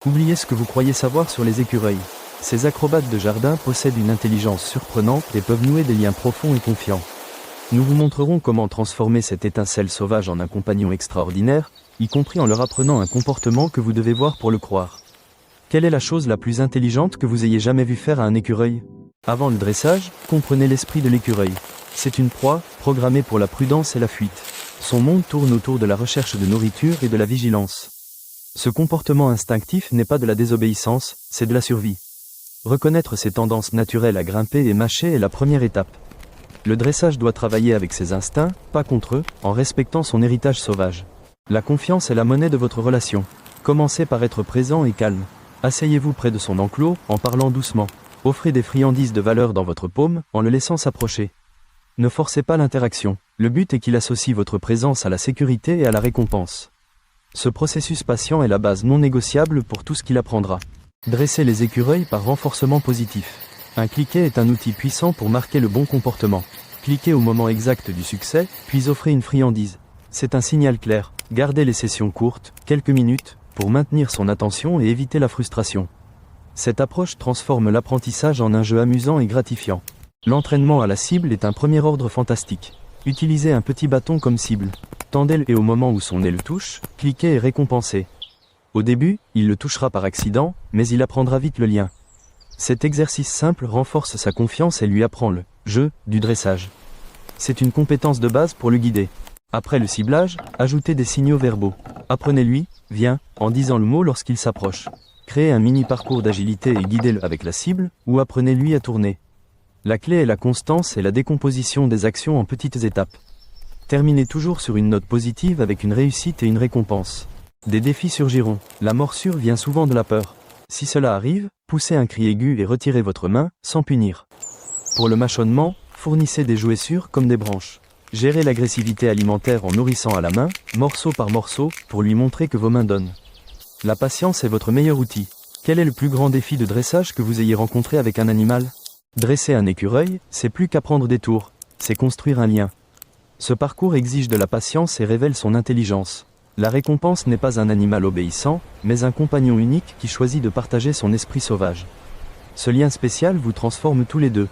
Oubliez ce que vous croyez savoir sur les écureuils. Ces acrobates de jardin possèdent une intelligence surprenante et peuvent nouer des liens profonds et confiants. Nous vous montrerons comment transformer cette étincelle sauvage en un compagnon extraordinaire, y compris en leur apprenant un comportement que vous devez voir pour le croire. Quelle est la chose la plus intelligente que vous ayez jamais vu faire à un écureuil? Avant le dressage, comprenez l'esprit de l'écureuil. C'est une proie, programmée pour la prudence et la fuite. Son monde tourne autour de la recherche de nourriture et de la vigilance. Ce comportement instinctif n'est pas de la désobéissance, c'est de la survie. Reconnaître ses tendances naturelles à grimper et mâcher est la première étape. Le dressage doit travailler avec ses instincts, pas contre eux, en respectant son héritage sauvage. La confiance est la monnaie de votre relation. Commencez par être présent et calme. Asseyez-vous près de son enclos, en parlant doucement. Offrez des friandises de valeur dans votre paume, en le laissant s'approcher. Ne forcez pas l'interaction. Le but est qu'il associe votre présence à la sécurité et à la récompense. Ce processus patient est la base non négociable pour tout ce qu'il apprendra. Dressez les écureuils par renforcement positif. Un cliquet est un outil puissant pour marquer le bon comportement. Cliquez au moment exact du succès, puis offrez une friandise. C'est un signal clair. Gardez les sessions courtes, quelques minutes, pour maintenir son attention et éviter la frustration. Cette approche transforme l'apprentissage en un jeu amusant et gratifiant. L'entraînement à la cible est un premier ordre fantastique. Utilisez un petit bâton comme cible. Tendez-le et au moment où son nez le touche, cliquez et récompensez. Au début, il le touchera par accident, mais il apprendra vite le lien. Cet exercice simple renforce sa confiance et lui apprend le jeu du dressage. C'est une compétence de base pour le guider. Après le ciblage, ajoutez des signaux verbaux. Apprenez-lui « viens » en disant le mot lorsqu'il s'approche. Créez un mini parcours d'agilité et guidez-le avec la cible, ou apprenez-lui à tourner. La clé est la constance et la décomposition des actions en petites étapes. Terminez toujours sur une note positive avec une réussite et une récompense. Des défis surgiront. La morsure vient souvent de la peur. Si cela arrive, poussez un cri aigu et retirez votre main, sans punir. Pour le mâchonnement, fournissez des jouets sûrs comme des branches. Gérez l'agressivité alimentaire en nourrissant à la main, morceau par morceau, pour lui montrer que vos mains donnent. La patience est votre meilleur outil. Quel est le plus grand défi de dressage que vous ayez rencontré avec un animal? Dresser un écureuil, c'est plus qu'apprendre des tours, c'est construire un lien. Ce parcours exige de la patience et révèle son intelligence. La récompense n'est pas un animal obéissant, mais un compagnon unique qui choisit de partager son esprit sauvage. Ce lien spécial vous transforme tous les deux.